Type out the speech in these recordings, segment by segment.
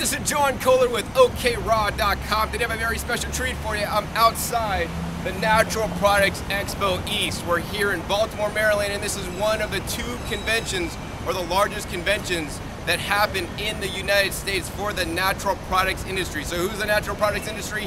This is John Kohler with OKRaw.com. Today I have a very special treat for you. I'm outside the Natural Products Expo East. We're here in Baltimore, Maryland, and this is one of the two conventions, or the largest conventions, that happen in the United States for the natural products industry. So who's the natural products industry?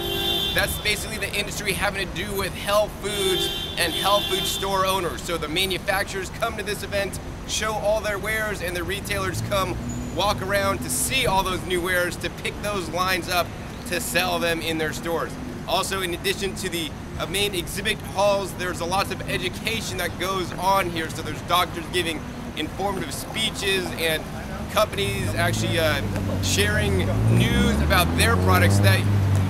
That's basically the industry having to do with health foods and health food store owners. So the manufacturers come to this event, show all their wares, and the retailers come walk around to see all those new wares, to pick those lines up to sell them in their stores. Also, in addition to the main exhibit halls, there's a lot of education that goes on here. So there's doctors giving informative speeches and companies actually sharing news about their products that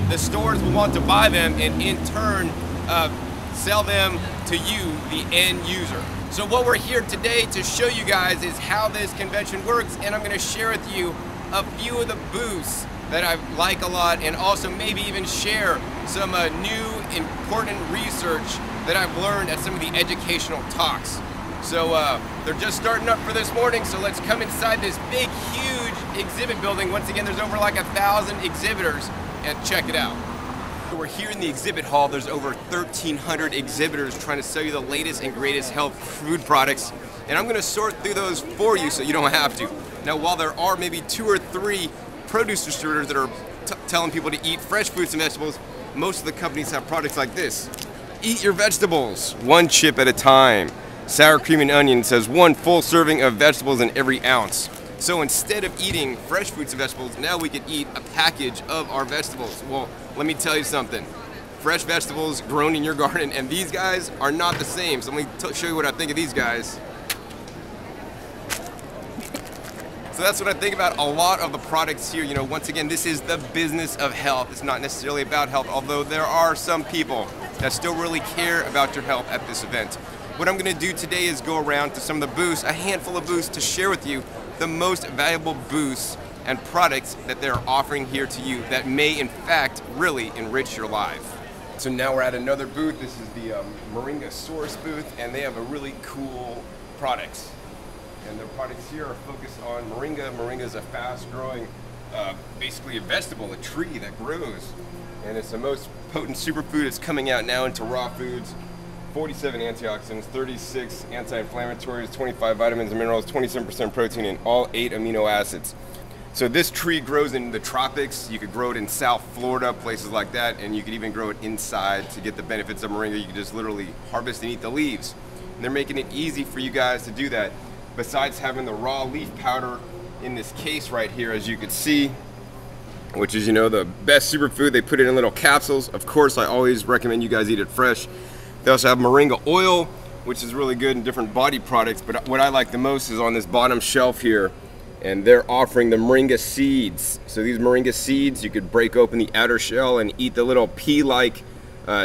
the stores will want to buy them and in turn sell them to you, the end user. So what we're here today to show you guys is how this convention works, and I'm going to share with you a few of the booths that I like a lot, and also maybe even share some new important research that I've learned at some of the educational talks. So they're just starting up for this morning, so let's come inside this big, huge exhibit building. Once again, there's over like 1,000 exhibitors, and check it out. We're here in the exhibit hall. There's over 1,300 exhibitors trying to sell you the latest and greatest health food products, and I'm going to sort through those for you so you don't have to. Now, while there are maybe 2 or 3 produce distributors that are telling people to eat fresh fruits and vegetables, most of the companies have products like this. Eat your vegetables, 1 chip at a time. Sour cream and onion says 1 full serving of vegetables in every ounce. So instead of eating fresh fruits and vegetables, now we can eat a package of our vegetables. Well, let me tell you something. Fresh vegetables grown in your garden, and these guys are not the same. So let me show you what I think of these guys. So that's what I think about a lot of the products here. You know, once again, this is the business of health. It's not necessarily about health, although there are some people that still really care about your health at this event. What I'm going to do today is go around to some of the booths, a handful of booths, to share with you the most valuable booths and products that they're offering here to you that may in fact really enrich your life. So now we're at another booth. This is the Moringa Source booth, and they have a really cool products. And their products here are focused on moringa. Moringa is a fast-growing, basically a vegetable, a tree that grows. And it's the most potent superfood. It's coming out now into raw foods. 47 antioxidants, 36 anti-inflammatories, 25 vitamins and minerals, 27% protein, and all 8 amino acids. So this tree grows in the tropics. You could grow it in South Florida, places like that, and you could even grow it inside to get the benefits of moringa. You can just literally harvest and eat the leaves. And they're making it easy for you guys to do that. Besides having the raw leaf powder in this case right here, as you can see, which is, you know, the best superfood. They put it in little capsules. Of course, I always recommend you guys eat it fresh. They also have moringa oil, which is really good in different body products, but what I like the most is on this bottom shelf here, and they're offering the moringa seeds. So these moringa seeds, you could break open the outer shell and eat the little pea-like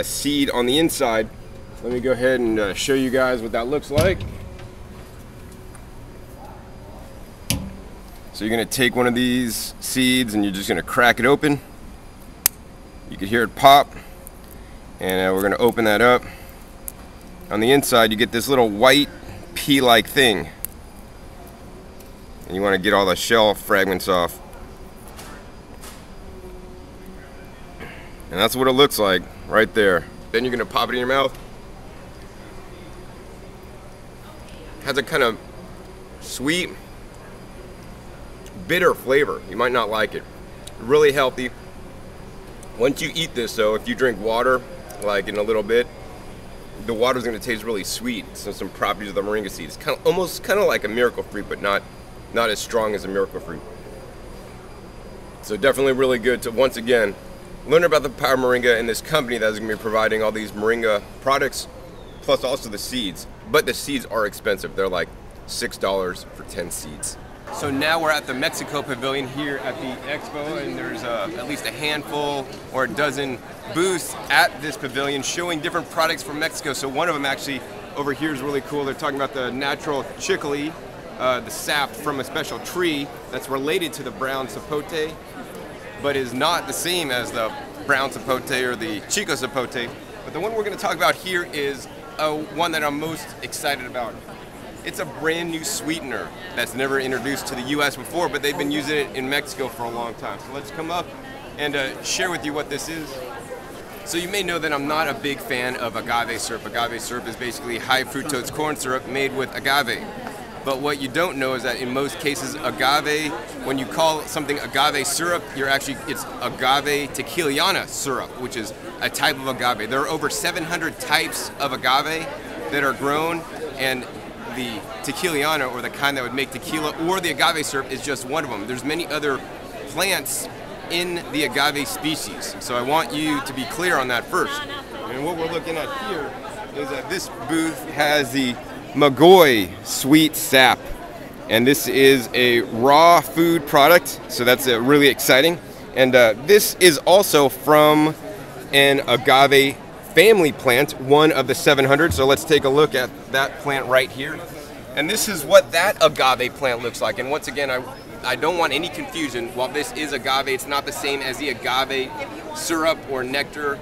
seed on the inside. Let me go ahead and show you guys what that looks like. So you're gonna take one of these seeds and you're just gonna crack it open. You can hear it pop, and we're gonna open that up. On the inside, you get this little white pea-like thing. And you want to get all the shell fragments off. And that's what it looks like right there. Then you're going to pop it in your mouth. Has a kind of sweet, bitter flavor. You might not like it. Really healthy. Once you eat this, though, if you drink water, like in a little bit, the water is going to taste really sweet. So some properties of the moringa seed. It's almost kind of like a miracle fruit, but not as strong as a miracle fruit. So definitely really good to, once again, learn about the power of moringa and this company that is going to be providing all these moringa products, plus also the seeds. But the seeds are expensive. They're like $6 for 10 seeds. So now we're at the Mexico Pavilion here at the Expo, and there's at least a handful or a dozen booths at this pavilion showing different products from Mexico. So one of them actually over here is really cool. They're talking about the natural chicory, the sap from a special tree that's related to the brown sapote, but is not the same as the brown sapote or the chico sapote. But the one we're going to talk about here is one that I'm most excited about. It's a brand new sweetener that's never introduced to the US before, but they've been using it in Mexico for a long time. So let's come up and share with you what this is. So you may know that I'm not a big fan of agave syrup. Agave syrup is basically high fructose corn syrup made with agave. But what you don't know is that in most cases, agave, when you call something agave syrup, it's agave tequiliana syrup, which is a type of agave. There are over 700 types of agave that are grown, and the tequiliana, or the kind that would make tequila, or the agave syrup is just one of them. There's many other plants in the agave species. So I want you to be clear on that first. And what we're looking at here is that this booth has the Magoy sweet sap. And this is a raw food product, so that's really exciting. And this is also from an agave family plant, one of the 700. So let's take a look at that plant right here. And this is what that agave plant looks like. And once again, I don't want any confusion. While this is agave, it's not the same as the agave syrup or nectar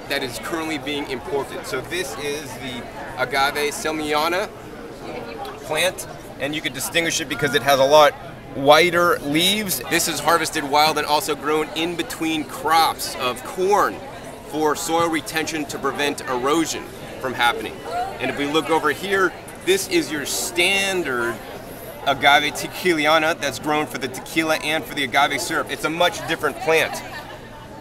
that is currently being imported. So this is the Agave Selmiana plant, and you can distinguish it because it has a lot wider leaves. This is harvested wild and also grown in between crops of corn for soil retention to prevent erosion from happening. And if we look over here, this is your standard agave tequiliana that's grown for the tequila and for the agave syrup. It's a much different plant.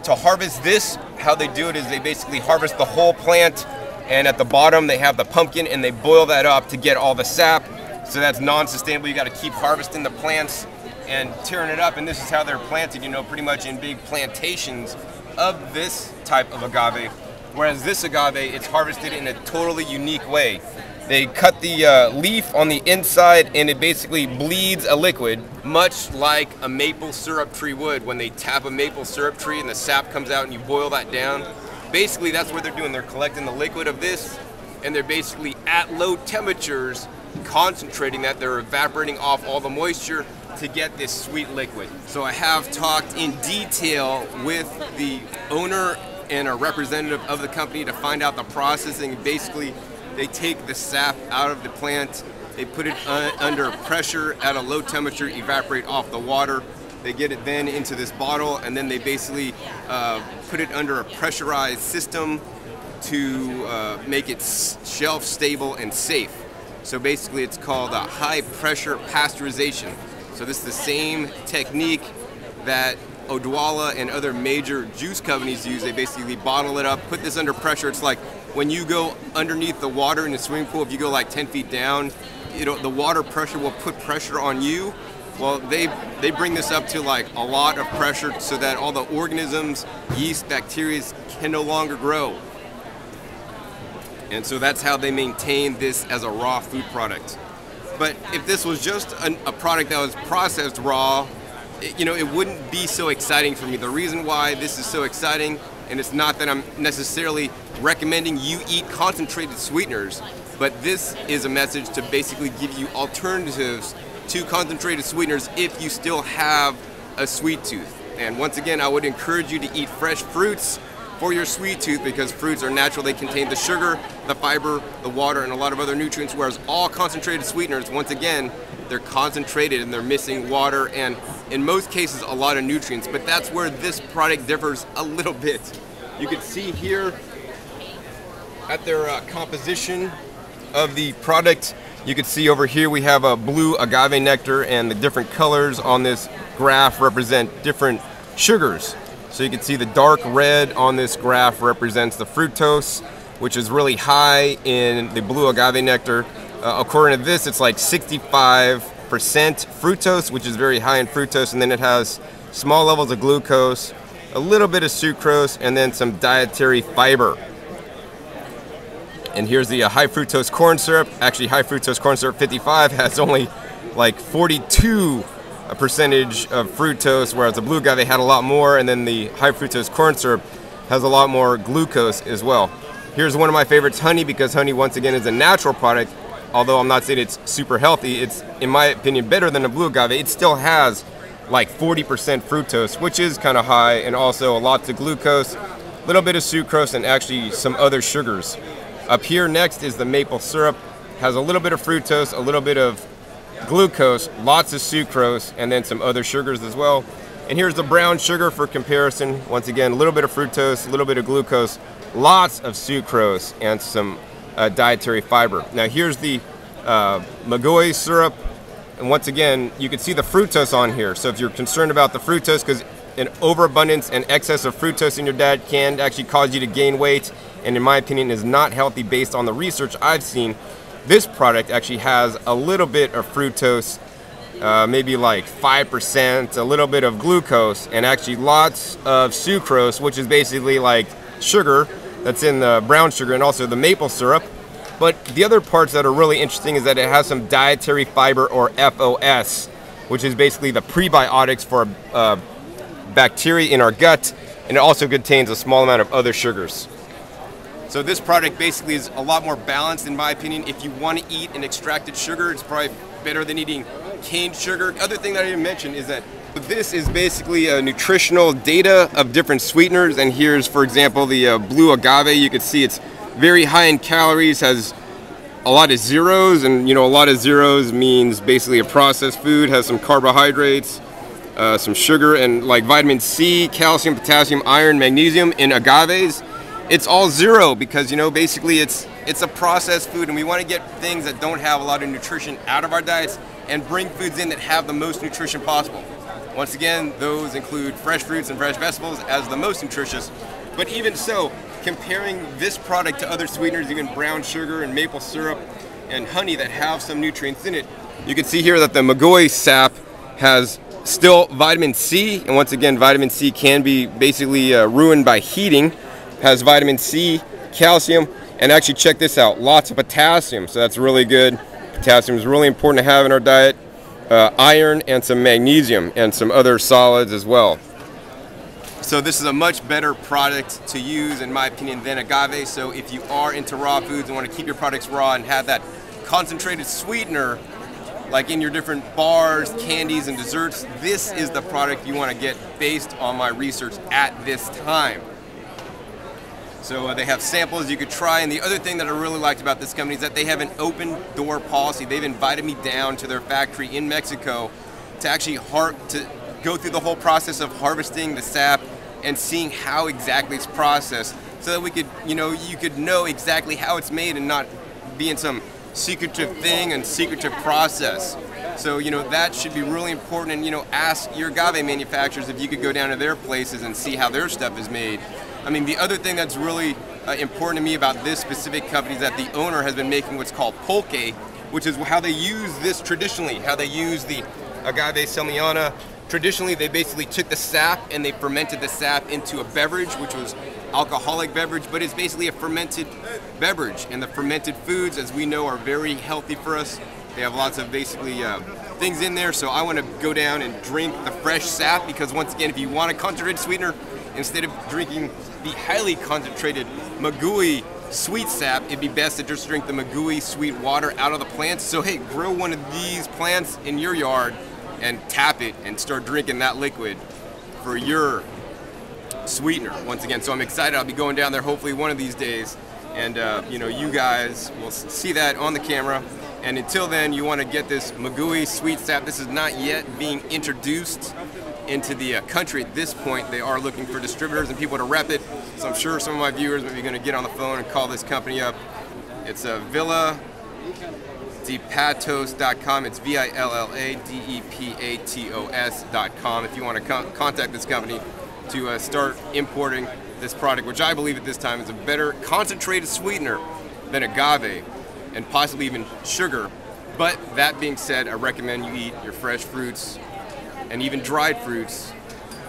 To harvest this, how they do it is they basically harvest the whole plant, and at the bottom they have the pumpkin and they boil that up to get all the sap. So that's non-sustainable. You got to keep harvesting the plants and tearing it up, and this is how they're planted, you know, pretty much in big plantations of this type of agave. Whereas this agave, it's harvested in a totally unique way. They cut the leaf on the inside and it basically bleeds a liquid, much like a maple syrup tree would when they tap a maple syrup tree and the sap comes out and you boil that down. Basically, that's what they're doing. They're collecting the liquid of this, and they're basically at low temperatures concentrating that. They're evaporating off all the moisture to get this sweet liquid. So I have talked in detail with the owner and a representative of the company to find out the processing. Basically, they take the sap out of the plant, they put it under pressure at a low temperature, evaporate off the water. They get it then into this bottle, and then they basically put it under a pressurized system to make it shelf stable and safe. So basically it's called a high pressure pasteurization. So this is the same technique that Odwalla and other major juice companies use. They basically bottle it up, put this under pressure. It's like when you go underneath the water in the swimming pool, if you go like 10 feet down, you know, the water pressure will put pressure on you. Well, they bring this up to like a lot of pressure so that all the organisms, yeast, bacteria can no longer grow. And so that's how they maintain this as a raw food product. But if this was just a product that was processed raw, you know, it wouldn't be so exciting for me. The reason why this is so exciting, and it's not that I'm necessarily recommending you eat concentrated sweeteners, but this is a message to basically give you alternatives to concentrated sweeteners if you still have a sweet tooth. And once again, I would encourage you to eat fresh fruits for your sweet tooth, because fruits are natural. They contain the sugar, the fiber, the water, and a lot of other nutrients, whereas all concentrated sweeteners, once again, they're concentrated and they're missing water and in most cases a lot of nutrients. But that's where this product differs a little bit. You can see here at their composition of the product, you can see over here we have a blue agave nectar, and the different colors on this graph represent different sugars. So you can see the dark red on this graph represents the fructose, which is really high in the blue agave nectar. According to this, it's like 65% fructose, which is very high in fructose, and then it has small levels of glucose, a little bit of sucrose, and then some dietary fiber. And here's the high fructose corn syrup. Actually, high fructose corn syrup 55 has only like 42% of fructose, whereas the blue agave had a lot more, and then the high fructose corn syrup has a lot more glucose as well. Here's one of my favorites, honey, because honey, once again, is a natural product. Although I'm not saying it's super healthy, it's, in my opinion, better than the blue agave. It still has like 40% fructose, which is kind of high, and also lots of glucose, a little bit of sucrose, and actually some other sugars. Up here next is the maple syrup. has a little bit of fructose, a little bit of glucose, lots of sucrose, and then some other sugars as well. And here's the brown sugar for comparison. Once again, a little bit of fructose, a little bit of glucose, lots of sucrose, and some dietary fiber. Now here's the Magui syrup, and once again, you can see the fructose on here. So if you're concerned about the fructose, because an overabundance and excess of fructose in your diet can actually cause you to gain weight, and in my opinion is not healthy based on the research I've seen, this product actually has a little bit of fructose, maybe like 5%, a little bit of glucose, and actually lots of sucrose, which is basically like sugar that's in the brown sugar, and also the maple syrup. But the other parts that are really interesting is that it has some dietary fiber, or FOS, which is basically the prebiotics for bacteria in our gut, and it also contains a small amount of other sugars. So this product basically is a lot more balanced in my opinion. If you want to eat an extracted sugar, it's probably better than eating cane sugar. Other thing that I didn't mention is that this is basically a nutritional data of different sweeteners, and here's, for example, the blue agave. You can see it's very high in calories, has a lot of zeros, and a lot of zeros means basically a processed food, has some carbohydrates, some sugar, and like vitamin C, calcium, potassium, iron, magnesium. In agaves, it's all zero because basically it's a processed food, and we want to get things that don't have a lot of nutrition out of our diets and bring foods in that have the most nutrition possible. Once again, those include fresh fruits and fresh vegetables as the most nutritious. But even so, comparing this product to other sweeteners, even brown sugar and maple syrup and honey that have some nutrients in it, you can see here that the Agave Sap has still vitamin C, and once again, vitamin C can be basically ruined by heating. Has vitamin C, calcium, and actually check this out, lots of potassium, so that's really good. Potassium is really important to have in our diet. Iron and some magnesium and some other solids as well. So this is a much better product to use in my opinion than agave. So if you are into raw foods and want to keep your products raw and have that concentrated sweetener like in your different bars, candies, and desserts, this is the product you want to get based on my research at this time. So they have samples you could try, and the other thing that I really liked about this company is that they have an open door policy. They've invited me down to their factory in Mexico to actually go through the whole process of harvesting the sap and seeing how exactly it's processed, so that we could, you could know exactly how it's made and not be in some secretive thing and secretive process. So that should be really important, and ask your agave manufacturers if you could go down to their places and see how their stuff is made. I mean, the other thing that's really important to me about this specific company is that the owner has been making what's called pulque, which is how they use this traditionally, how they use the agave selmiana. Traditionally, they basically took the sap and they fermented the sap into a beverage, which was alcoholic beverage, but it's basically a fermented beverage. And the fermented foods, as we know, are very healthy for us. They have lots of basically things in there, so I want to go down and drink the fresh sap, because once again, if you want a concentrated sweetener, instead of drinking the highly concentrated Magui sweet sap, it'd be best to just drink the Magui sweet water out of the plants. So hey, grow one of these plants in your yard and tap it and start drinking that liquid for your sweetener. Once again, so I'm excited. I'll be going down there hopefully one of these days, and you guys will see that on the camera. And until then, you want to get this Magui sweet sap. This is not yet being introduced into the country at this point. They are looking for distributors and people to rep it. So I'm sure some of my viewers may be going to get on the phone and call this company up. It's villadepatos.com. It's villadepatos.com if you want to contact this company to start importing this product, which I believe at this time is a better concentrated sweetener than agave and possibly even sugar. But that being said, I recommend you eat your fresh fruits and even dried fruits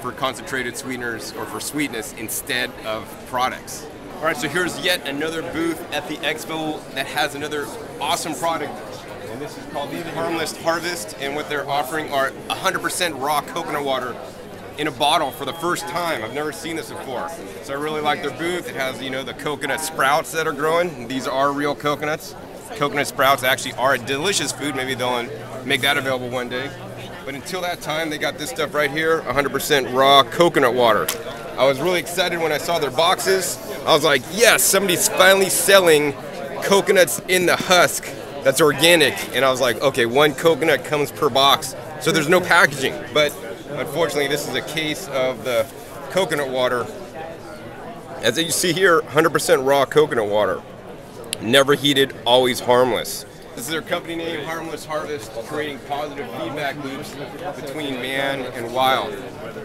for concentrated sweeteners or for sweetness instead of products. All right, so here's yet another booth at the Expo that has another awesome product. And this is called the Harmless Harvest, and what they're offering are 100% raw coconut water in a bottle for the first time. I've never seen this before. So I really like their booth. It has, the coconut sprouts that are growing. These are real coconuts. Coconut sprouts actually are a delicious food. Maybe they'll make that available one day. But until that time, they got this stuff right here, 100% raw coconut water. I was really excited when I saw their boxes. I was like, yes, somebody's finally selling coconuts in the husk that's organic. And I was like, okay, 1 coconut comes per box, so there's no packaging. But unfortunately, this is a case of the coconut water. As you see here, 100% raw coconut water. Never heated, always harmless. This is their company name, Harmless Harvest, creating positive feedback loops between man and wild.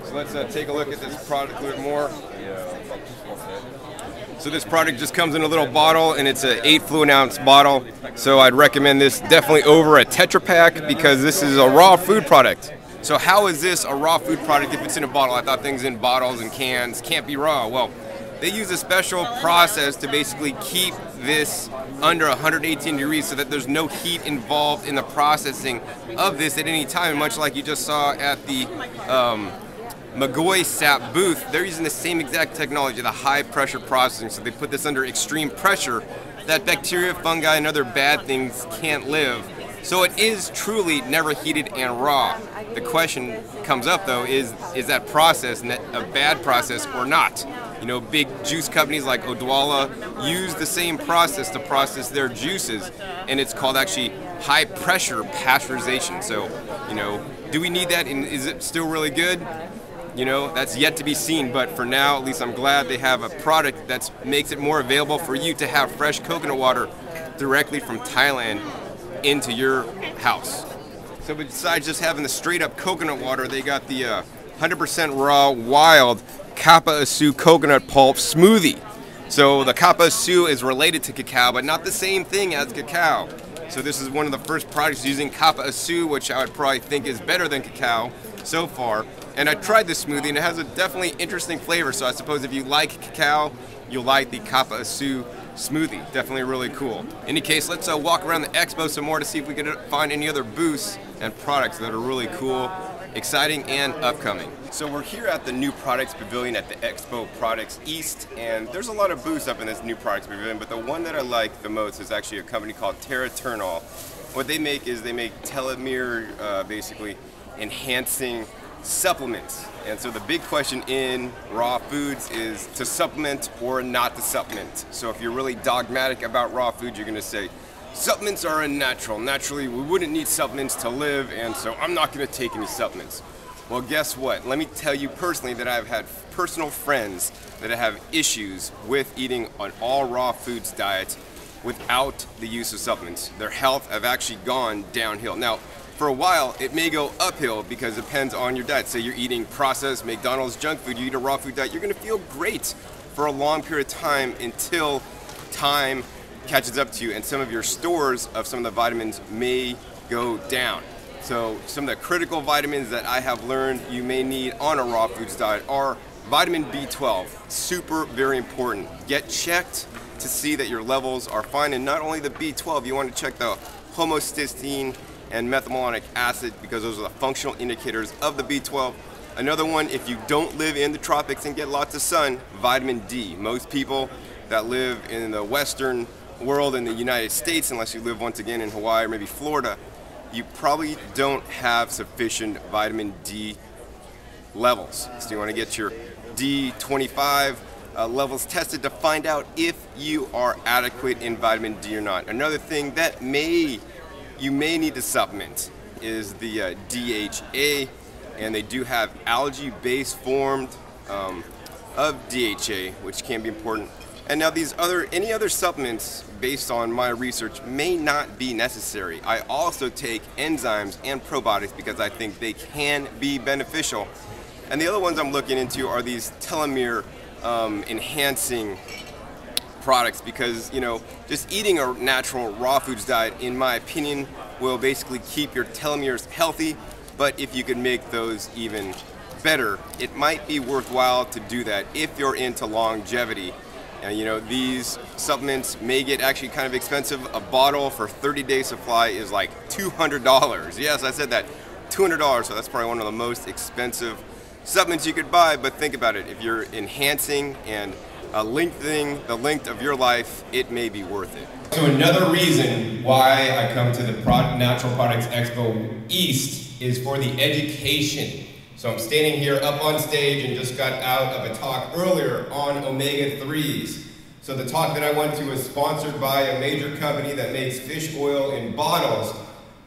So let's take a look at this product a little more. So this product just comes in a little bottle, and it's an 8 fluid ounce bottle. So I'd recommend this definitely over a Tetra Pak because this is a raw food product. So how is this a raw food product if it's in a bottle? I thought things in bottles and cans can't be raw. Well, they use a special process to basically keep this under 118 degrees so that there's no heat involved in the processing of this at any time. Much like you just saw at the Agave Sap booth, they're using the same exact technology, the high pressure processing. So they put this under extreme pressure that bacteria, fungi, and other bad things can't live. So it is truly never heated and raw. The question comes up though, is that process a bad process or not? You know, big juice companies like Odwalla use the same process to process their juices, and it's called actually high pressure pasteurization. So, you know, do we need that, and is it still really good? You know, that's yet to be seen, but for now, at least I'm glad they have a product that makes it more available for you to have fresh coconut water directly from Thailand into your house. So besides just having the straight up coconut water, they got the 100% raw wild Kappa Asu coconut pulp smoothie. So the Kappa Asu is related to cacao, but not the same thing as cacao. So this is one of the first products using Kappa Asu, which I would probably think is better than cacao so far. And I tried this smoothie, and it has a definitely interesting flavor. So I suppose if you like cacao, you'll like the Kappa Asu smoothie. Definitely really cool. In any case, let's walk around the expo some more to see if we can find any other booths and products that are really cool, exciting, and upcoming. So we're here at the New Products Pavilion at the Expo Products East, and there's a lot of booths up in this New Products Pavilion, but the one that I like the most is actually a company called Terraternol. What they make is they make telomere, basically enhancing supplements. And so the big question in raw foods is to supplement or not to supplement. So if you're really dogmatic about raw food, you're going to say supplements are unnatural. Naturally, we wouldn't need supplements to live, and so I'm not going to take any supplements. Well, guess what? Let me tell you personally that I've had personal friends that have issues with eating an all raw foods diet without the use of supplements. Their health have actually gone downhill. Now, for a while, it may go uphill because it depends on your diet. Say you're eating processed McDonald's junk food, you eat a raw food diet, you're going to feel great for a long period of time until time catches up to you and some of your stores of some of the vitamins may go down. So some of the critical vitamins that I have learned you may need on a raw foods diet are vitamin B12, super very important. Get checked to see that your levels are fine, and not only the B12, you want to check the homocysteine and methylmalonic acid because those are the functional indicators of the B12. Another one, if you don't live in the tropics and get lots of sun, vitamin D. Most people that live in the Western world in the United States, unless you live once again in Hawaii or maybe Florida, you probably don't have sufficient vitamin D levels. So you want to get your D25 levels tested to find out if you are adequate in vitamin D or not. Another thing that you may need to supplement is the DHA, and they do have algae-based formed of DHA, which can be important. And now any other supplements, based on my research, may not be necessary. I also take enzymes and probiotics because I think they can be beneficial. And the other ones I'm looking into are these telomere enhancing products, because just eating a natural raw foods diet, in my opinion, will basically keep your telomeres healthy. But if you could make those even better, it might be worthwhile to do that if you're into longevity. And these supplements may get actually kind of expensive. A bottle for 30-day supply is like $200. Yes, I said that, $200. So that's probably one of the most expensive supplements you could buy. But think about it, if you're enhancing and lengthening the length of your life, it may be worth it. So another reason why I come to the Natural Products Expo East is for the education. So I'm standing here up on stage and just got out of a talk earlier on omega-3s. So the talk that I went to was sponsored by a major company that makes fish oil in bottles,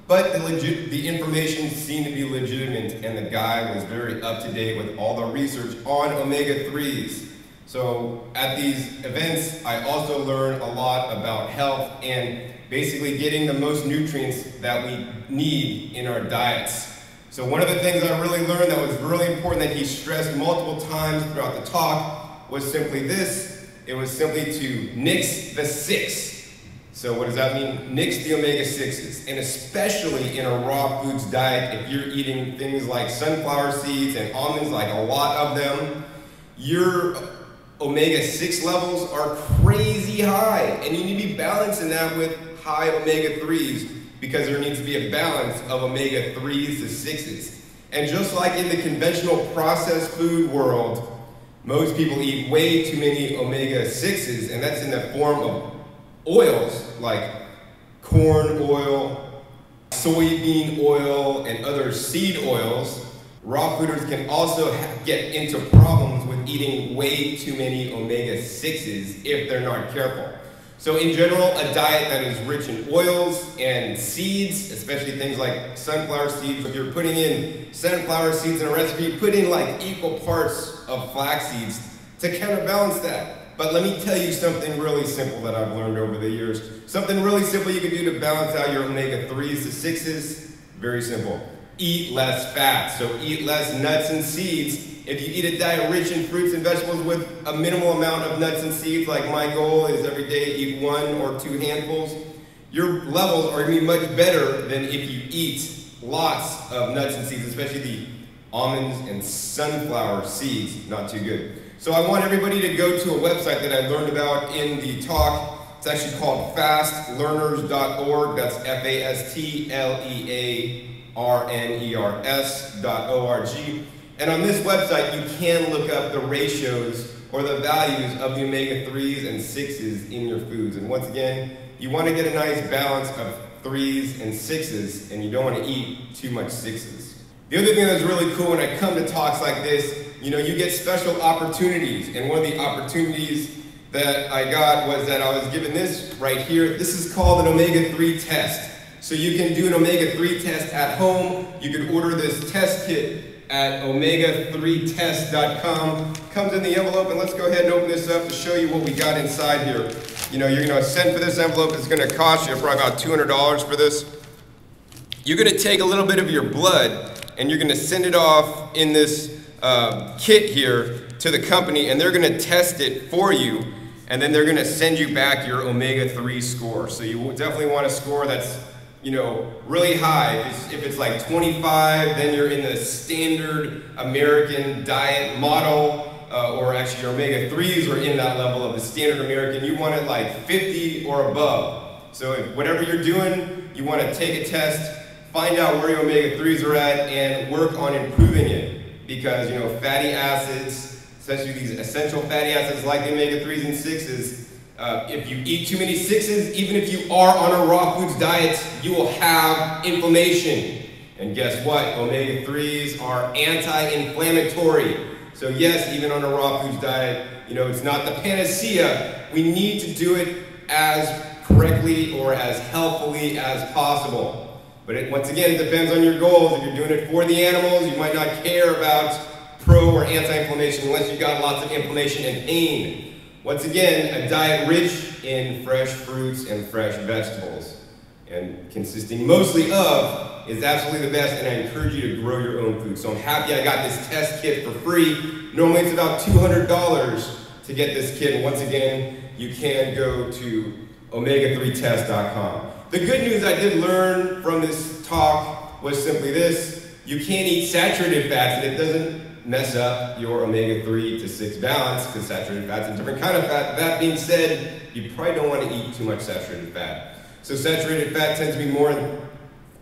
but the information seemed to be legitimate, and the guy was very up to date with all the research on omega-3s. So at these events, I also learned a lot about health and basically getting the most nutrients that we need in our diets. So one of the things I really learned that was really important that he stressed multiple times throughout the talk was simply this. It was simply to nix the 6. So what does that mean? Nix the omega-6s, and especially in a raw foods diet, if you're eating things like sunflower seeds and almonds, like a lot of them, your omega-6 levels are crazy high, and you need to be balancing that with high omega-3s, because there needs to be a balance of omega-3s to 6s. And just like in the conventional processed food world, most people eat way too many omega-6s, and that's in the form of oils like corn oil, soybean oil, and other seed oils. Raw fooders can also get into problems with eating way too many omega-6s if they're not careful. So in general, a diet that is rich in oils and seeds, especially things like sunflower seeds, if you're putting in sunflower seeds in a recipe, put in like equal parts of flax seeds to counterbalance that. But let me tell you something really simple that I've learned over the years. Something really simple you can do to balance out your omega-3s to 6s. Very simple. Eat less fat. So eat less nuts and seeds. If you eat a diet rich in fruits and vegetables with a minimal amount of nuts and seeds, like my goal is every day eat 1 or 2 handfuls, your levels are going to be much better than if you eat lots of nuts and seeds, especially the almonds and sunflower seeds. Not too good. So I want everybody to go to a website that I learned about in the talk. It's actually called fastlearners.org. That's fastlearners.org. And on this website, you can look up the ratios or the values of the omega-3s and 6s in your foods. And once again, you want to get a nice balance of 3s and 6s, and you don't want to eat too much 6s. The other thing that's really cool when I come to talks like this, you know, you get special opportunities. And one of the opportunities that I got was that I was given this right here. This is called an omega-3 test. So you can do an omega-3 test at home. You can order this test kit at omega3test.com. Comes in the envelope, and let's go ahead and open this up to show you what we got inside here. You know, you're gonna send for this envelope. It's gonna cost you probably about $200 for this. You're gonna take a little bit of your blood, and you're gonna send it off in this kit here to the company, and they're gonna test it for you, and then they're gonna send you back your omega-3 score. So you definitely want a score that's, you know, really high. If it's like 25, then you're in the standard American diet model, or actually your omega-3s are in that level of the standard American. You want it like 50 or above. So whatever you're doing, you want to take a test, find out where your omega-3s are at, and work on improving it. Because, you know, fatty acids, especially these essential fatty acids like the omega-3s and 6s, if you eat too many 6s, even if you are on a raw foods diet, you will have inflammation. And guess what? Omega-3s are anti-inflammatory. So yes, even on a raw foods diet, you know, it's not the panacea. We need to do it as correctly or as healthfully as possible. But once again, it depends on your goals. If you're doing it for the animals, you might not care about pro or anti-inflammation unless you've got lots of inflammation and pain. Once again, a diet rich in fresh fruits and fresh vegetables, and consisting mostly of, is absolutely the best, and I encourage you to grow your own food. So I'm happy I got this test kit for free. Normally it's about $200 to get this kit, and once again, you can go to omega3test.com. The good news I did learn from this talk was simply this: you can't eat saturated fats, and it doesn't mess up your omega-3 to 6 balance, because saturated fat's a different kind of fat. That being said, you probably don't want to eat too much saturated fat. So saturated fat tends to be more in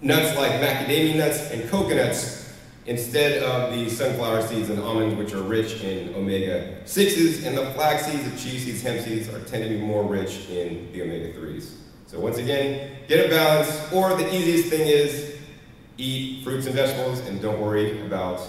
nuts like macadamia nuts and coconuts, instead of the sunflower seeds and almonds, which are rich in omega-6s, and the flax seeds, the chia seeds, hemp seeds tend to be more rich in the omega-3s. So once again, get a balance, or the easiest thing is eat fruits and vegetables and don't worry about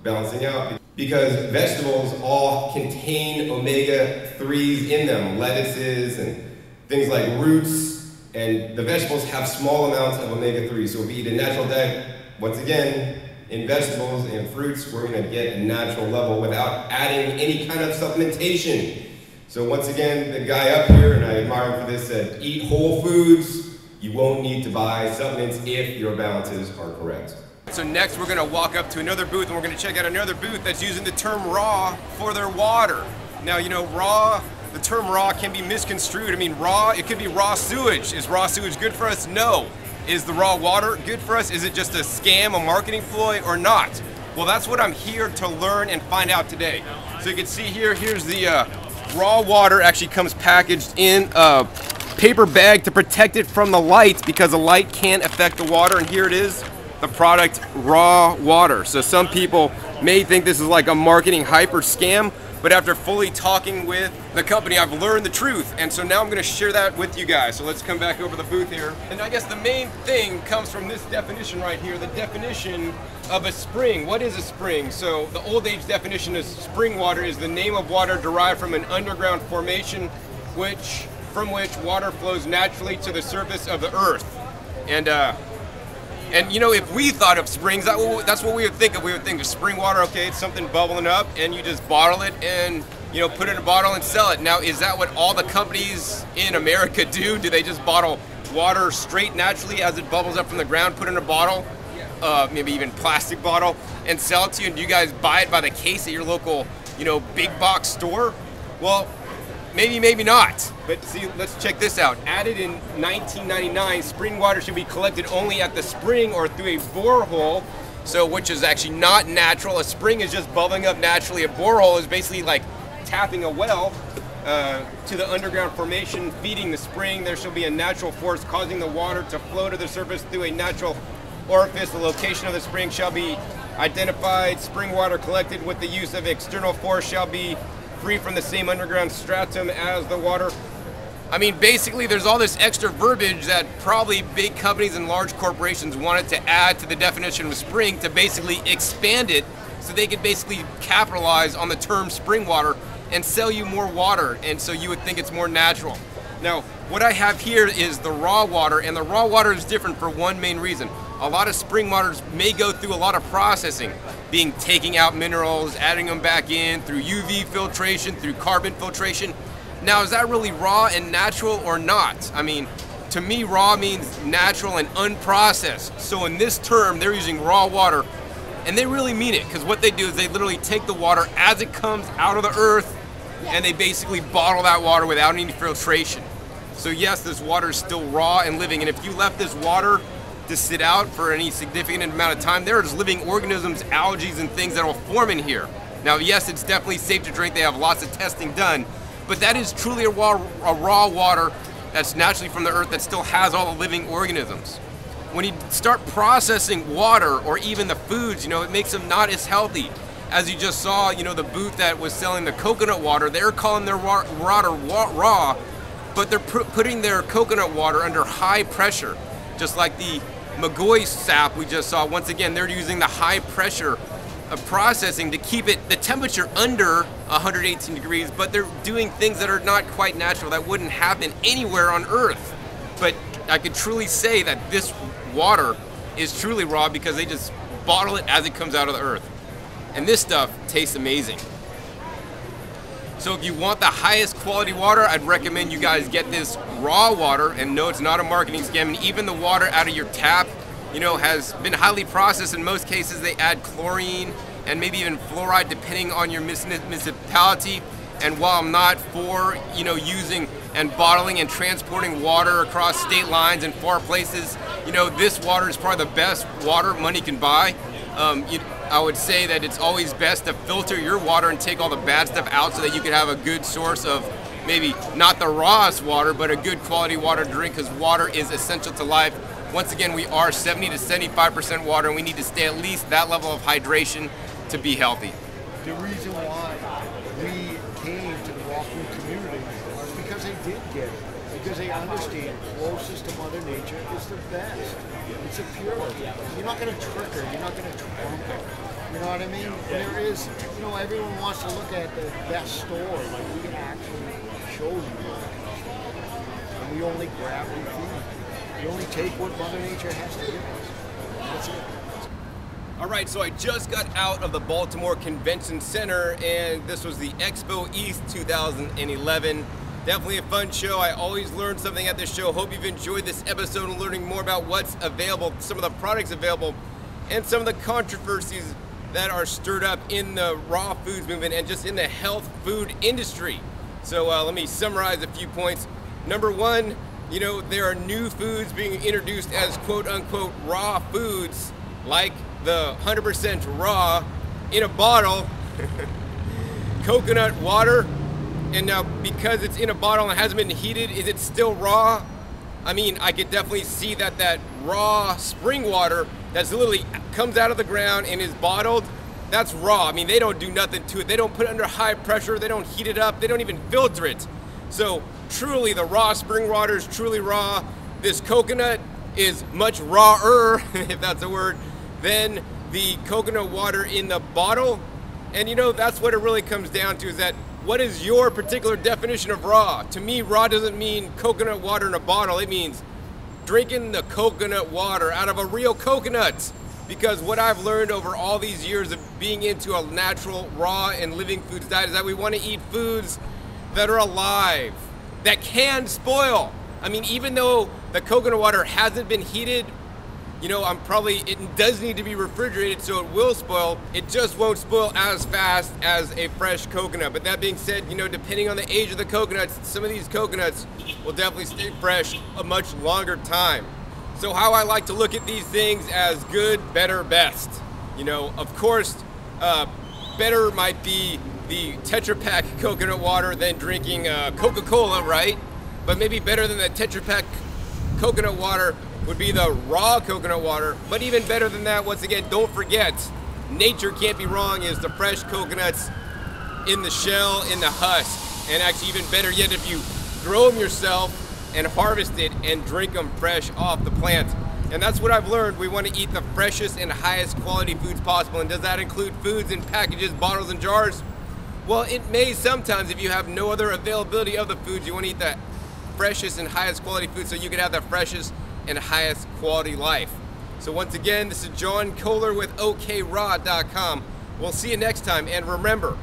balancing out. Because vegetables all contain omega-3s in them, lettuces and things like roots, and the vegetables have small amounts of omega-3. So if we eat a natural diet, once again, in vegetables and fruits, we're gonna get a natural level without adding any kind of supplementation. So once again, the guy up here, and I admire him for this, said, eat whole foods. You won't need to buy supplements if your balances are correct. So next we're gonna walk up to another booth and we're gonna check out another booth that's using the term raw for their water. Now, you know, raw, the term raw can be misconstrued. I mean, raw, it could be raw sewage. Is raw sewage good for us? No. Is the raw water good for us? Is it just a scam, a marketing ploy, or not? Well, that's what I'm here to learn and find out today. So you can see here, here's the raw water actually comes packaged in a paper bag to protect it from the light because the light can affect the water, and here it is. The product, raw water. So some people may think this is like a marketing hype or scam, but after fully talking with the company, I've learned the truth. And so now I'm gonna share that with you guys. So let's come back over the booth here. And I guess the main thing comes from this definition right here, the definition of a spring. What is a spring? So the old age definition of spring water is the name of water derived from an underground formation from which water flows naturally to the surface of the earth. And you know, if we thought of springs, that's what we would think of. We would think of spring water, okay, it's something bubbling up and you just bottle it and, you know, put it in a bottle and sell it. Now, is that what all the companies in America do? Do they just bottle water straight naturally as it bubbles up from the ground, put it in a bottle, maybe even plastic bottle, and sell it to you, and you guys buy it by the case at your local, you know, big box store? Well, maybe, maybe not. But see, let's check this out. Added in 1999, spring water should be collected only at the spring or through a borehole, so which is actually not natural. A spring is just bubbling up naturally. A borehole is basically like tapping a well to the underground formation, feeding the spring. There shall be a natural force causing the water to flow to the surface through a natural orifice. The location of the spring shall be identified. Spring water collected with the use of external force shall be free from the same underground stratum as the water. I mean, basically there's all this extra verbiage that probably big companies and large corporations wanted to add to the definition of spring to basically expand it so they could basically capitalize on the term spring water and sell you more water, and so you would think it's more natural. Now, what I have here is the raw water, and the raw water is different for one main reason. A lot of spring waters may go through a lot of processing, being taking out minerals, adding them back in through UV filtration, through carbon filtration. Now, is that really raw and natural or not? I mean, to me, raw means natural and unprocessed. So in this term, they're using raw water, and they really mean it, because what they do is they literally take the water as it comes out of the earth, and they basically bottle that water without any filtration. So yes, this water is still raw and living, and if you left this water to sit out for any significant amount of time, there's living organisms, algae, and things that will form in here. Now, yes, it's definitely safe to drink. They have lots of testing done, but that is truly a raw water that's naturally from the earth that still has all the living organisms. When you start processing water or even the foods, you know, it makes them not as healthy. As you just saw, you know, the booth that was selling the coconut water, they're calling their water raw, but they're putting their coconut water under high pressure, just like the Agave Sap we just saw. Once again, they're using the high pressure of processing to keep the temperature under 118 degrees, but they're doing things that are not quite natural, that wouldn't happen anywhere on Earth. But I could truly say that this water is truly raw because they just bottle it as it comes out of the earth. And this stuff tastes amazing. So if you want the highest quality water, I'd recommend you guys get this raw water. And no, it's not a marketing scam. And even the water out of your tap, you know, has been highly processed. In most cases, they add chlorine and maybe even fluoride, depending on your municipality. And while I'm not for, you know, using and bottling and transporting water across state lines and far places, you know, this water is probably the best water money can buy. I would say that it's always best to filter your water and take all the bad stuff out so that you can have a good source of maybe not the rawest water, but a good quality water to drink, because water is essential to life. Once again, we are 70 to 75% water, and we need to stay at least that level of hydration to be healthy. The reason why we came to the raw food community is because they did get it. Because they understand closest to Mother Nature is the best. It's a pure. You're not going to trick her. You're not going to trump her. You know what I mean? And there is, you know, everyone wants to look at the best store, but we can actually show you where it comes from. And we only grab and feed. We only take what Mother Nature has to give us. That's it. All right, so I just got out of the Baltimore Convention Center, and this was the Expo East 2011. Definitely a fun show. I always learn something at this show. Hope you've enjoyed this episode and learning more about what's available, some of the products available, and some of the controversies that are stirred up in the raw foods movement and just in the health food industry. So let me summarize a few points. Number one, you know, there are new foods being introduced as quote unquote raw foods, like the 100% raw in a bottle coconut water. And now because it's in a bottle and hasn't been heated, is it still raw? I mean, I could definitely see that raw spring water that's literally comes out of the ground and is bottled, that's raw. I mean, they don't do nothing to it. They don't put it under high pressure. They don't heat it up. They don't even filter it. So truly, the raw spring water is truly raw. This coconut is much rawer, if that's a word, than the coconut water in the bottle. And you know, that's what it really comes down to, is that what is your particular definition of raw? To me, raw doesn't mean coconut water in a bottle. It means drinking the coconut water out of a real coconut. Because what I've learned over all these years of being into a natural, raw, and living foods diet is that we want to eat foods that are alive, that can spoil. I mean, even though the coconut water hasn't been heated, you know, it does need to be refrigerated, so it will spoil. It just won't spoil as fast as a fresh coconut. But that being said, you know, depending on the age of the coconuts, some of these coconuts will definitely stay fresh a much longer time. So how I like to look at these things as good, better, best. You know, of course, better might be the Tetra Pak coconut water than drinking Coca-Cola, right? But maybe better than the Tetra Pak coconut water would be the raw coconut water. But even better than that, once again, don't forget, nature can't be wrong, is the fresh coconuts in the shell, in the husk. And actually even better yet, if you grow them yourself and harvest it and drink them fresh off the plant. And that's what I've learned. We want to eat the freshest and highest quality foods possible. And does that include foods in packages, bottles, and jars? Well, it may sometimes. If you have no other availability of the foods, you want to eat the freshest and highest quality food so you can have the freshest and highest quality life. So once again, this is John Kohler with OKRaw.com. We'll see you next time. And remember,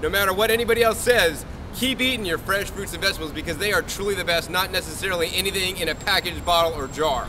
no matter what anybody else says, keep eating your fresh fruits and vegetables because they are truly the best, not necessarily anything in a packaged bottle or jar.